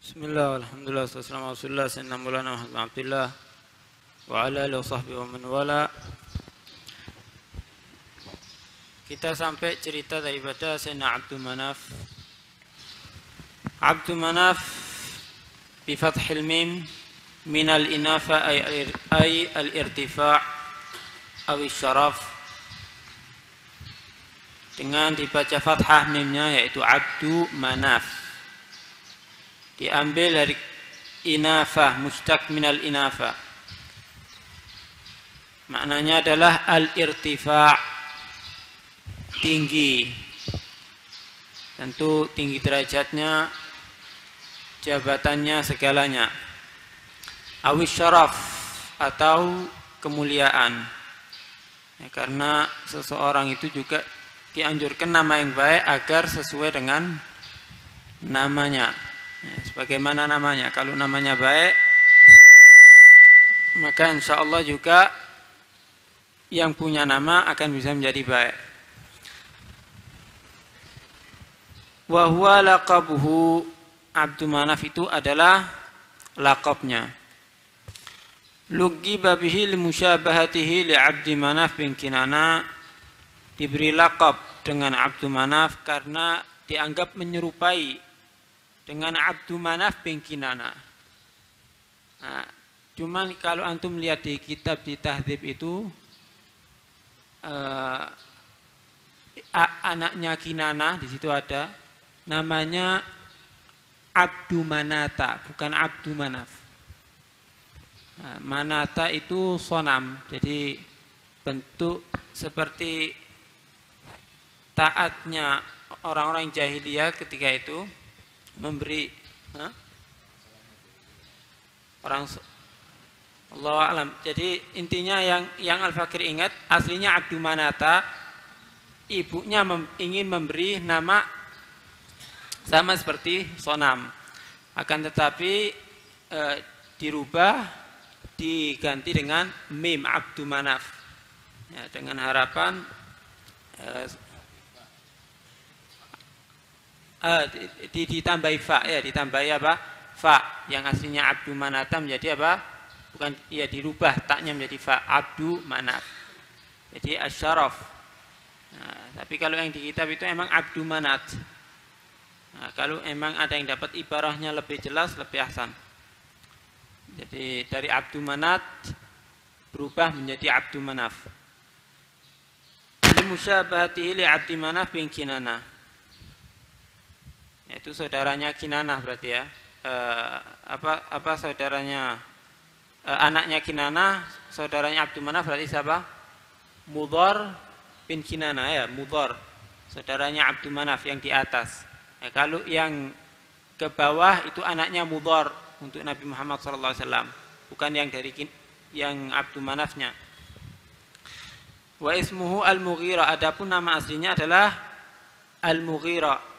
Bismillah, alhamdulillah, wassalamu ala rasulillah, sayyidina maulana Muhammad bin Abdillah wa ala alihi wa sahbihi wa man wala. Kita sampai cerita daripada Sayyidina Abdul Manaf. Abdul Manaf bi fathil mim min al-inafa ay al-irtifa' aw syaraf. Dengan dibaca fathah mimnya yaitu Abdu Manaf. Diambil dari inafah, mustaq minal inafah. Maknanya adalah al-irtifa', tinggi. Tentu tinggi derajatnya, jabatannya, segalanya. Awis syaraf, atau kemuliaan. Ya, karena seseorang itu juga dianjurkan nama yang baik agar sesuai dengan namanya. Ya, sebagaimana namanya, kalau namanya baik, maka insya Allah juga yang punya nama akan bisa menjadi baik. Wa huwa laqabuhu, Abdul Manaf itu adalah laqabnya. Lugiba bihi limusyabahatihi li Abdi Manaf bin Kinana, diberi laqab dengan Abdul Manaf karena dianggap menyerupai dengan Abdul Manaf bin Kinana. Nah, cuman kalau antum lihat di kitab di Tahdzib itu anaknya Kinana di situ ada namanya Abdu Manata, bukan Abdu Manaf. Nah, Manata itu sonam, jadi bentuk seperti taatnya orang-orang jahiliyah ketika itu memberi orang Allahu a'lam. Jadi intinya yang Al-Fakir ingat aslinya Abdu Manata, ibunya ingin memberi nama sama seperti sonam, akan tetapi dirubah diganti dengan mim Abdu Manaf, ya, dengan harapan ditambahi fa, ya, ditambahi apa? Fa, yang aslinya Abdu Manata menjadi apa? Bukan, ya, dirubah taknya menjadi fa, Abdu Manaf. Jadi asyaraf. Nah, tapi kalau yang di kitab itu emang Abdu Manat. Nah, kalau emang ada yang dapat ibarahnya lebih jelas, lebih ahsan. Jadi dari Abdu Manat berubah menjadi Abdu Manaf. Limusyabahatihi li Abdi Manaf bin Kinana. Itu saudaranya Kinanah berarti ya. Apa saudaranya, anaknya Kinanah, saudaranya Abdul Manaf berarti siapa? Mudhar bin Kinanah, ya, Mudhar, saudaranya Abdul Manaf yang di atas. Ya, kalau yang ke bawah itu anaknya Mudhar untuk Nabi Muhammad SAW, bukan yang dari yang Abdul Manafnya. Wa ismuhu Al-Mughirah, adapun nama aslinya adalah Al-Mughirah.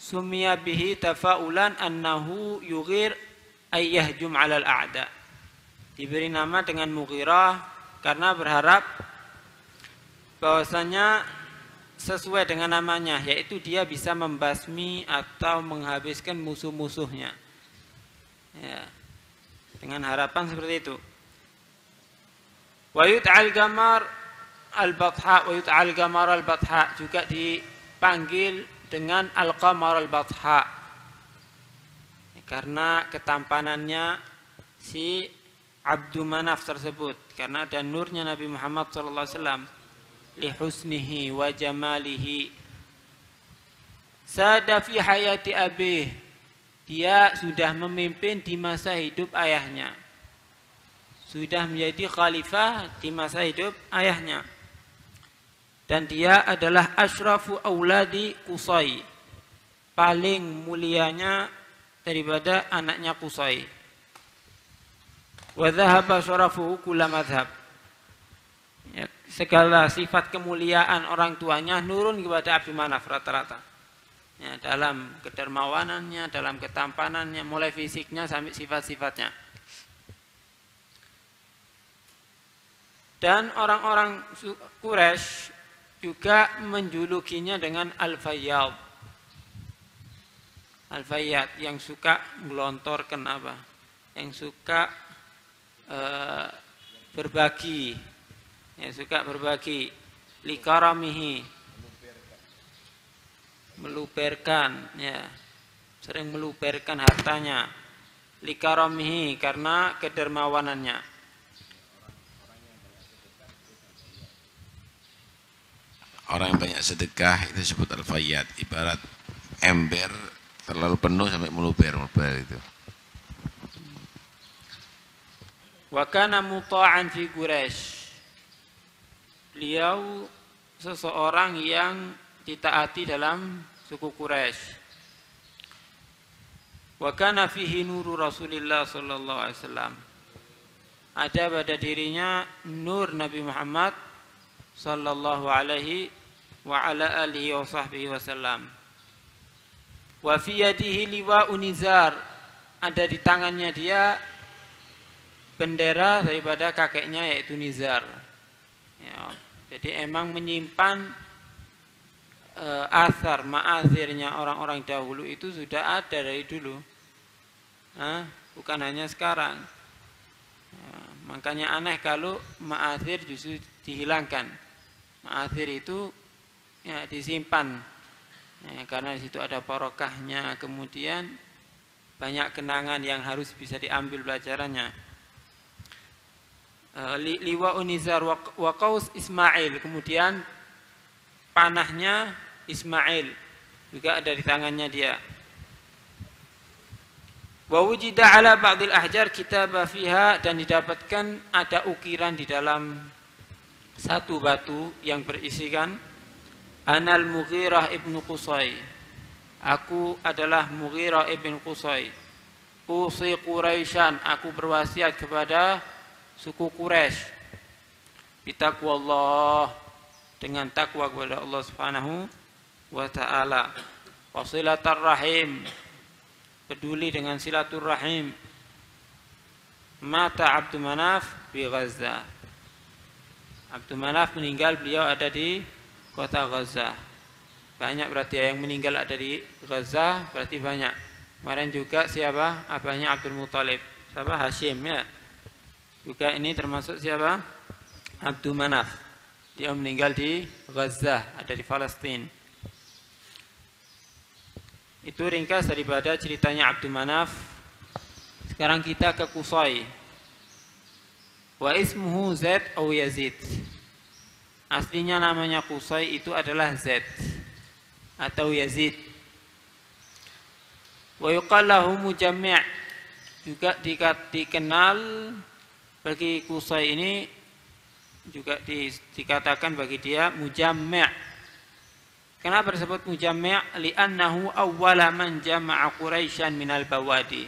Summiya bihi tafaulan annahu yughir ay yahjum 'alal a'da. Diberi nama dengan Mughirah karena berharap bahwasanya sesuai dengan namanya, yaitu dia bisa membasmi atau menghabiskan musuh-musuhnya. Ya, dengan harapan seperti itu. Wa yut'al gamar al-batha, wa yut'al gamar al-batha juga dipanggil dengan Al-Qamar Al-Batha karena ketampanannya si Abdu Manaf tersebut, karena ada nurnya Nabi Muhammad SAW, li husnihi wa jamalihi. Sada fi hayati abih, dia sudah memimpin di masa hidup ayahnya, sudah menjadi khalifah di masa hidup ayahnya. Dan dia adalah asyrafu auladi Qusay, paling mulianya daripada anaknya Qusay. Wa dhahaba syarafuhu kulla madhab, ya, segala sifat kemuliaan orang tuanya nurun kepada Abdul Manaf rata-rata, ya, dalam kedermawanannya, dalam ketampanannya, mulai fisiknya sampai sifat-sifatnya. Dan orang-orang Quraisy juga menjulukinya dengan Al-Fayyad. Al-fayyad yang suka melontorkan apa? Yang suka berbagi. Yang suka berbagi. Likaramihi. Meluberkan, ya. Sering meluberkan hartanya. Likaramihi karena kedermawanannya. Orang yang banyak sedekah itu disebut al-fayyad. Ibarat ember terlalu penuh sampai meluber itu. Wa kana muta'an fi Quraisy. Beliau seseorang yang ditaati dalam suku Quraisy. Wa kana fihi nuru Rasulillah sallallahu alaihi wasallam. Ada pada dirinya nur Nabi Muhammad sallallahu alaihi wa ala alihi wa sahbihi wasallam. Wa fi yadihi liwa'un nizar, ada di tangannya dia bendera daripada kakeknya yaitu Nizar. Ya, jadi emang menyimpan asar ma'azirnya orang-orang dahulu itu sudah ada dari dulu. Bukan hanya sekarang. Ya, makanya aneh kalau ma'azir justru dihilangkan. Ma'azir itu ya disimpan. Ya, karena di situ ada barokahnya, kemudian banyak kenangan yang harus bisa diambil pelajarannya. Liwa unizar wa qaus Ismail, kemudian panahnya Ismail juga ada di tangannya dia. Wa wujida ala ba'dil ahjar kitaba fiha, dan didapatkan ada ukiran di dalam satu batu yang berisikan Anal Mughirah ibnu Qusay. Aku adalah Mughirah ibn Qusay. Usi Quraisyan, aku berwasiat kepada suku Quraisy. Bitaqwallah, dengan takwa kepada Allah Subhanahu wa taala. Wasilatar rahim, peduli dengan silaturrahim. Mata Abdul Manaf di Gaza. Abdul Manaf meninggal, beliau ada di kota Gaza. Banyak berarti yang meninggal ada di Gaza, berarti banyak. Kemarin juga siapa? Abahnya Abdul Muthalib. Siapa? Hashim, ya. Juga ini termasuk siapa? Abdul Manaf. Dia meninggal di Gaza, ada di Palestina. Itu ringkas daripada ceritanya Abdul Manaf. Sekarang kita ke Qusay. Wa ismuhu Zaid atau Yazid. Aslinya namanya Qusay itu adalah Zaid atau Yazid. Wa yuqal lahu Mujammi', juga dikenal bagi Qusay ini juga dikatakan bagi dia Mujammi'. Kenapa disebut Mujammi'? Li'annahu awwala man jama'a Quraisyan minal bawadi.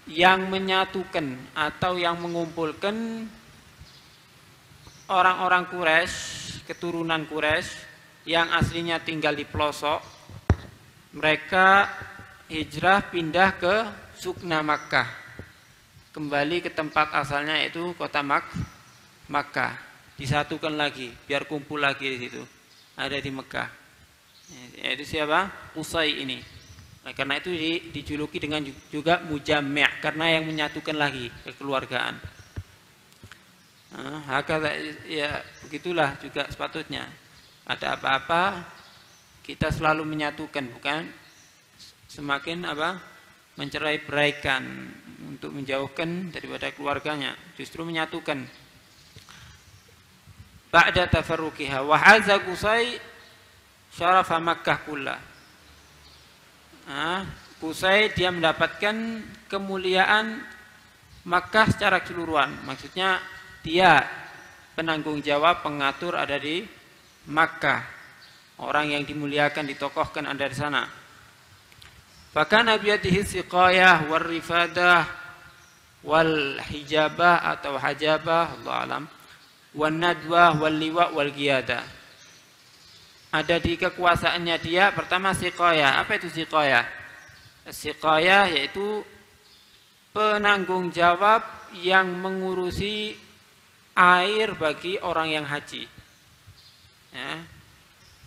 Yang menyatukan atau yang mengumpulkan orang-orang Quraisy, keturunan Quraisy yang aslinya tinggal di pelosok, mereka hijrah pindah ke Sukna Makkah, kembali ke tempat asalnya yaitu kota Makkah, disatukan lagi, biar kumpul lagi di situ, ada di Mekah. Yaitu siapa? Qusay ini. Nah, karena itu dijuluki dengan juga Mujammi', karena yang menyatukan lagi kekeluargaan. Ya begitulah juga sepatutnya. Ada apa-apa kita selalu menyatukan, bukan semakin mencerai-beraikan untuk menjauhkan daripada keluarganya, justru menyatukan. Ba'da tafarruqiha wa haza Qusay syarafa Makkah kullah. Qusay dia mendapatkan kemuliaan Makkah secara keseluruhan. Maksudnya dia penanggung jawab, pengatur ada di Makkah. Orang yang dimuliakan, ditokohkan ada di sana. Fakana biyadihi siqayah wal rifadah wal hijabah atau hajabah, Allah alam, wan nadwah wal liwa wal qiyadah. Ada di kekuasaannya dia pertama siqayah. Apa itu siqayah? Siqayah yaitu penanggung jawab yang mengurusi air bagi orang yang haji. Ya.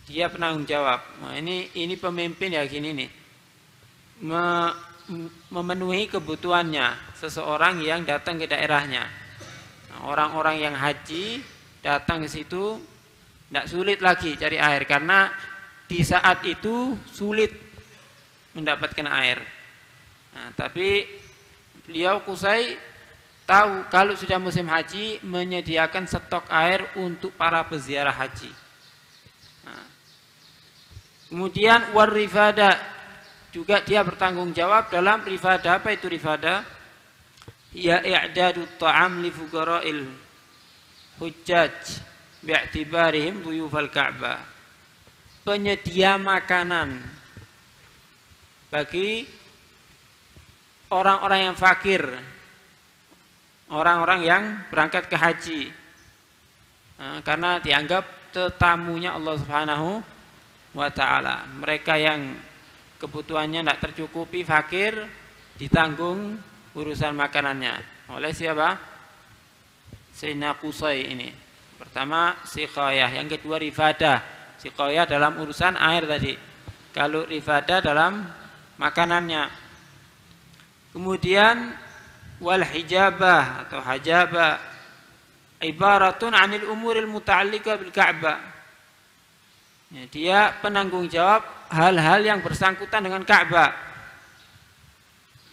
Dia penanggung jawab. Nah, ini pemimpin ya gini nih. memenuhi kebutuhannya seseorang yang datang ke daerahnya. Orang-orang yang haji datang ke situ tidak sulit lagi cari air, karena di saat itu sulit mendapatkan air. Nah, tapi beliau Qusay tahu kalau sudah musim haji menyediakan stok air untuk para peziarah haji. Nah, kemudian warifada, juga dia bertanggung jawab dalam rifada. Apa itu rifada? Ya i'dadut ta'am li fuqara'il hujjaj bi'tibarihim dhuyufal Ka'bah. Penyedia makanan bagi orang-orang yang fakir, orang-orang yang berangkat ke haji, karena dianggap tetamunya Allah Subhanahu wa ta'ala. Mereka yang kebutuhannya tidak tercukupi, fakir, ditanggung urusan makanannya oleh siapa? Sayyidina Qusay ini. Pertama siqayah, yang kedua rifadah. Siqayah dalam urusan air tadi, kalau rifadah dalam makanannya. Kemudian wal hijabah atau hajabah ibaratun anil umuril muta'alliqah bil Ka'bah. Ya, dia penanggung jawab hal-hal yang bersangkutan dengan Ka'bah.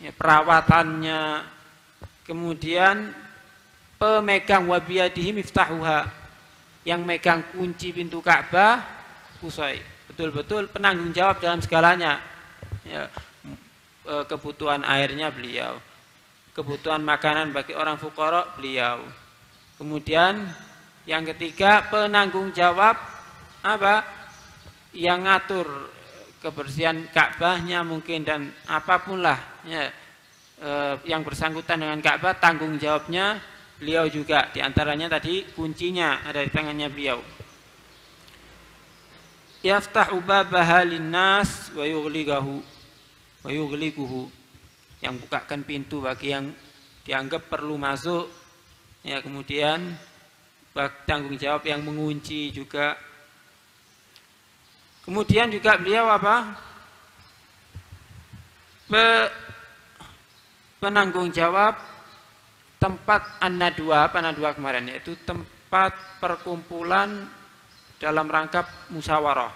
Ya, perawatannya, kemudian pemegang wabiyadihi miftahuha, yang megang kunci pintu Ka'bah Qusay, betul-betul penanggung jawab dalam segalanya. Ya, kebutuhan airnya beliau, kebutuhan makanan bagi orang fuqara beliau. Kemudian yang ketiga penanggung jawab apa? Yang ngatur kebersihan Ka'bahnya mungkin dan apapun lah ya, yang bersangkutan dengan Ka'bah, tanggung jawabnya beliau juga. Di antaranya tadi kuncinya ada di tangannya beliau. Yaftahu babaha linnas wa yughliguhu, yang bukakan pintu bagi yang dianggap perlu masuk, ya, kemudian tanggung jawab yang mengunci juga. Kemudian juga beliau apa? Penanggung jawab tempat an-nadwa, apa nadwa kemarin, yaitu tempat perkumpulan dalam rangka musyawarah,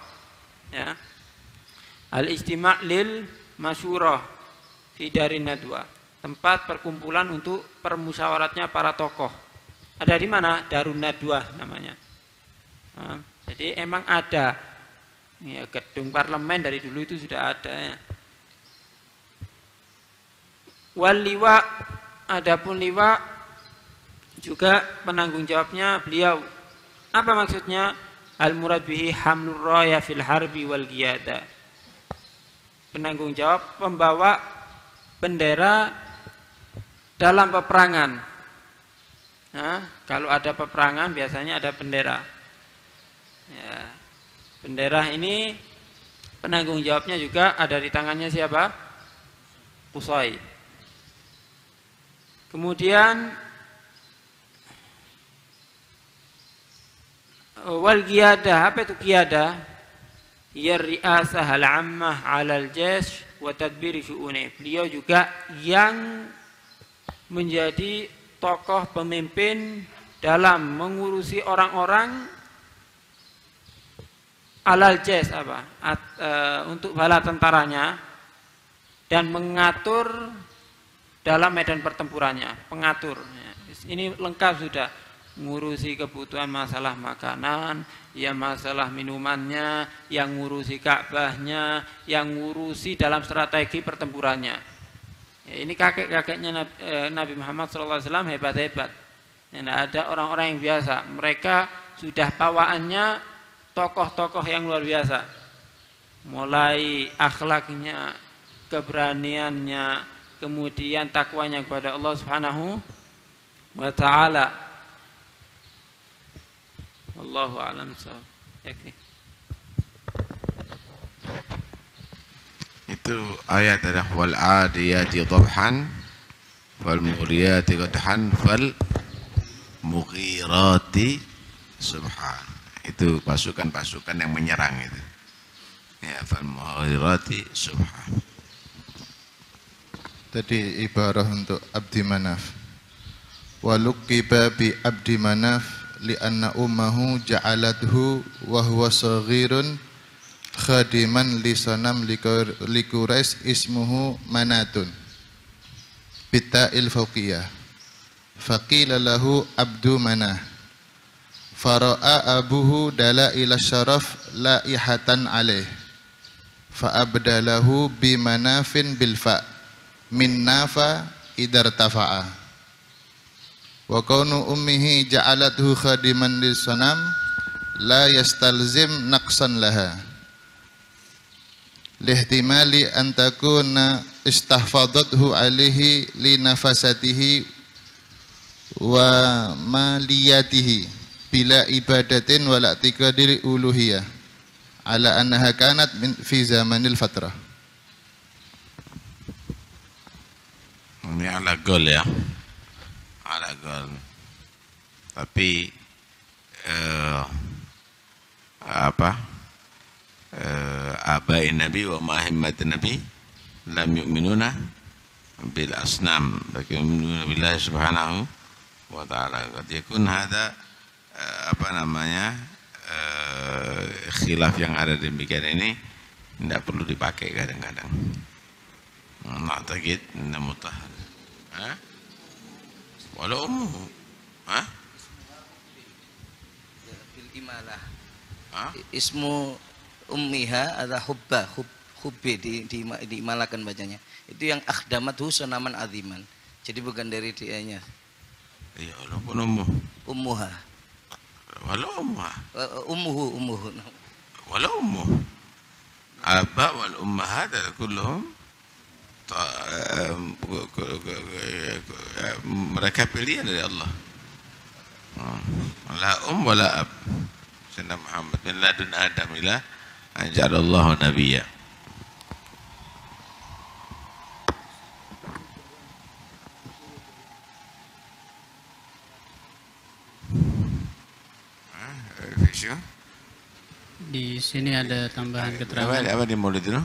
ya. Al-ijtima' lil masyurah fi darin nadwa, tempat perkumpulan untuk permusyawaratnya para tokoh. Ada di mana? Darun Nadwa namanya. Nah, jadi emang ada, ya, gedung parlemen dari dulu itu sudah ada, ya. Wal liwa, adapun liwa juga penanggung jawabnya beliau. Apa maksudnya? Al murad bihi hamlur raya fil harbi wal qiyada, penanggung jawab pembawa bendera dalam peperangan. Nah, kalau ada peperangan biasanya ada bendera, ya. Bendera ini penanggung jawabnya juga ada di tangannya siapa? Qusay. Kemudian wal qiyadah, apa itu qiyadah? Ya ri'asah al-ammah 'alal jaysh wa tadbir syu'uni. Beliau juga yang menjadi tokoh pemimpin dalam mengurusi orang-orang alal jaysh, apa? Untuk bala tentaranya, dan mengatur dalam medan pertempurannya, pengatur. Ini lengkap sudah, ngurusi kebutuhan masalah makanan, ya masalah minumannya, yang ngurusi Ka'bahnya, yang ngurusi dalam strategi pertempurannya. Ya, ini kakek-kakeknya Nabi Muhammad SAW hebat-hebat. Ya, tidak ada orang-orang yang biasa. Mereka sudah bawaannya tokoh-tokoh yang luar biasa. Mulai akhlaknya, keberaniannya, kemudian takwanya kepada Allah Subhanahu wa ta'ala. Wallahu a'lam bishawab. Itu ayat adalah wal adiyati dhabhan wal muriyati qadhan fal mughirati subhan. Itu pasukan-pasukan yang menyerang itu. Ya, fal mughirati subhan. Tadi ibarah untuk Abdi Manaf. Waluqiba bi Abdi Manaf li'anna ummahu ja'alathu wa huwa saghirun khadiman li sanam li Quraisy ismuhu Manatun bita'il fawqiyah. Faqila lahu Abdu Manah. Fara'a abuhu dalaila syaraf laihatan alaih. Fa'abdalahu bi manafin bil fa' min nafa idar tafa'a. Wa kaunu ummihi ja'alathu khadiman lis sanam la yastalzim naqsan laha. Lihtimali an takuna istahfadathu alaihi li nafasatihi wa maliyatihi bila ibadatin wala tiqadir uluhiyah ala annaha kanat fi zamanil fatrah. Ini ala gol ya, ala gol. Tapi abai Nabi wa mahimmat Nabi lam yu'minuna bil asnam, lakin yu'minuna billahi subhanahu wa ta'ala. Qad yakun hada khilaf yang ada demikian ini tidak perlu dipakai kadang-kadang. Na'taqid inna mutahhar. Walau ummuhu. Bil imalah. Ismu ummiha ada hubbi diimalakan bacanya. Itu yang akhdamathu sanaman aziman. Jadi bukan dari dianya. Ya walaupun Ummuha. Walau ummuha. Ummuhu. Walau ummuhu. Aba wal ummahat kulluhum mereka pilihan dari Allah. La wala ab. Sayyidina Muhammad bin ladun Adam ila anjalallahu nabiyya. Di sini ada tambahan keterangan. Apa di mulut itu?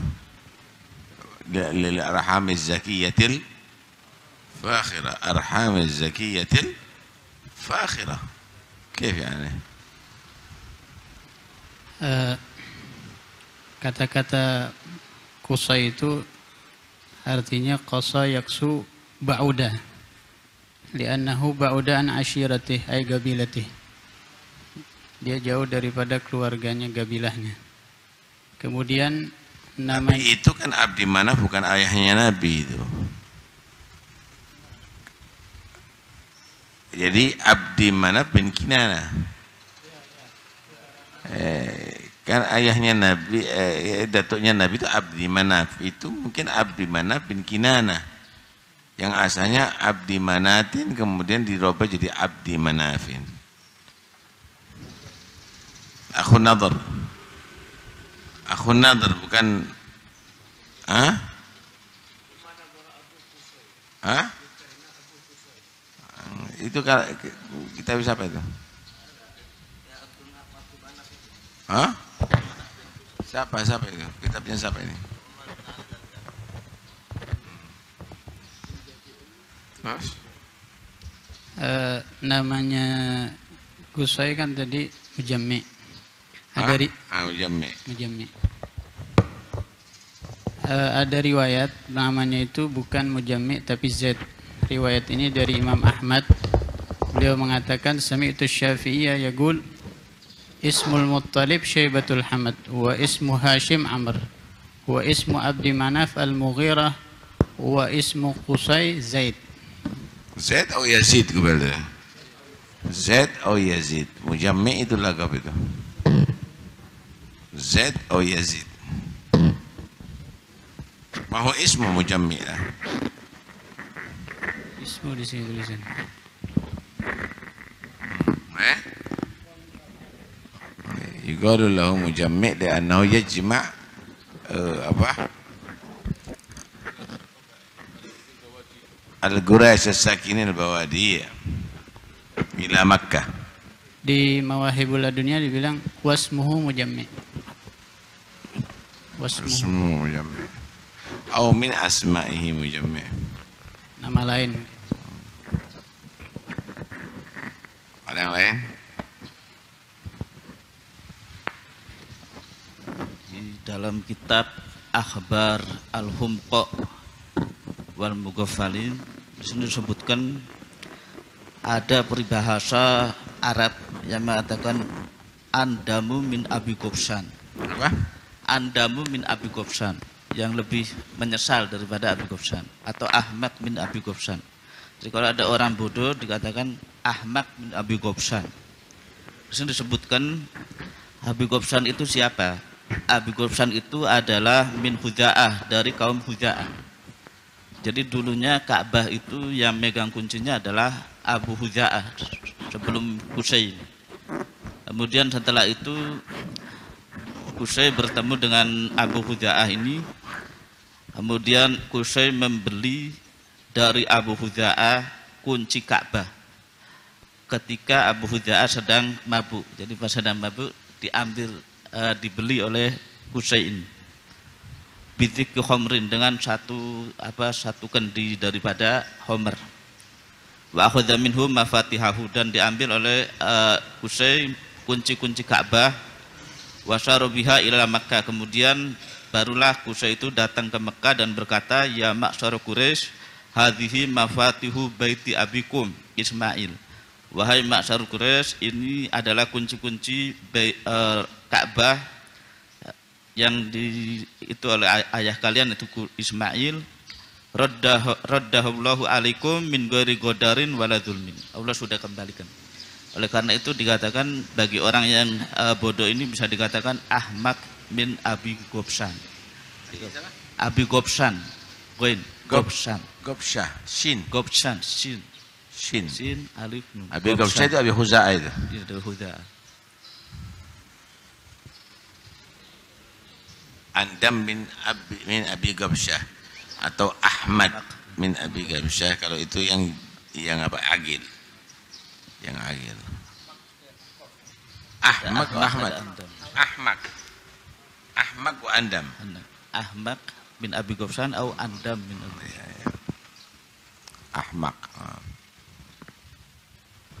Lil arhamiz zakiyatil fakhirah. Arhamiz zakiyatil fakhirah. Kif yani? Kata-kata qusay itu artinya qasa yaksu ba'uda. Li'annahu ba'uda an asyiratih ay gabilatih. Dia jauh daripada keluarganya, gabilahnya. Kemudian namanya itu kan Abdi Manaf bukan ayahnya Nabi itu. Jadi Abdi Manaf bin Kinana. Kan ayahnya Nabi, datuknya Nabi itu Abdi Manaf. Itu mungkin Abdi Manaf bin Kinana. Yang asalnya Abdi Manatin kemudian dirubah jadi Abdi Manafin. Akhun Nadhr bukan itu kita bisa apa itu? Siapa itu? Kitabnya siapa ini? namanya Qusay kan tadi mujammi. Ada mujammi. Ada riwayat namanya itu bukan mujammi tapi Zaid. Riwayat ini dari Imam Ahmad. Beliau mengatakan sami'tu Syafi'iyya yaqul ismul Muttalib Syaibatul Hamad wa ismu Hashim Amr wa ismu Abdi Manaf Al-Mughirah wa ismu Qusay Zaid. Zaid atau Yazid kembali. Zaid atau Yazid. Mujammi itu laqab itu. Zaid atau Yazid. Mahu ismu mujammi lah. Ismu di sini tulisan. Yuqalu lahu mujammi' li'annahu yajma' al-Quraisy as-sakinin al-bawadiyah ila Makkah. Di Mawahibul Ladunya dibilang wasmuhu mujammi'. Wasmuhu mujammi'. Au min asma'ihi mujammi'. nama lain. Ada yang lain? Di dalam kitab Akhbar Al-Humqa wal Mughaffalin di sini disebutkan ada peribahasa Arab yang mengatakan andamu min Abi Gobsan. Apa? Andamu min Abi Gobsan, yang lebih menyesal daripada Abi Gobsan, atau ahmak min Abi Gobsan. Jadi kalau ada orang bodoh dikatakan ahmak min Abi Gobsan. Di sini disebutkan Abi Gobsan itu siapa? Abi Gobsan itu adalah min Huda'ah, dari kaum Huda'ah. Jadi dulunya Ka'bah itu yang megang kuncinya adalah Abu Huda'ah sebelum Qusay. Kemudian setelah itu Qusay bertemu dengan Abu Huda'ah ini. Kemudian Qusay membeli dari Abu Huda'ah kunci Ka'bah ketika Abu Huda'ah sedang mabuk. Jadi pas sedang mabuk diambil, dibeli oleh Qusay ini. Bidik khomrin, dengan satu kendi daripada homer. Wa akhadha minhu mafatihahu, dan diambil oleh Qusay kunci-kunci Ka'bah. Wa syara biha ila Makkah, kemudian barulah Qusay itu datang ke Mekah dan berkata, ya ma'syar Quraisy, hadhihi mafatihu baiti abikum Ismail. Wahai ma'syar Quraisy, ini adalah kunci-kunci Ka'bah yang itu oleh ayah kalian, itu Ismail. Raddahullahu alaikum min ghairi godarin wala dzulmin. Allah sudah kembalikan. Oleh karena itu dikatakan bagi orang yang bodoh ini bisa dikatakan ahmak min Abi Gobsan. Abi Gobsan. Gobsan. Gobsyah, Shin. Gobsan, Shin. Shin. Alif nun. Abi Gobsyah itu Abi Huza'ah itu. Itu Huda'ah. Andam min Abi Gobsyah atau Ahmad min Abi Gobsyah, kalau itu yang apa? Agil. Yang agil. Ahmad wa Ahmad. Ahmad wa Andam. Ahmad bin Abi Gobsan atau Andam bin Abi. Ahmad.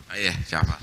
Ayah, siapa?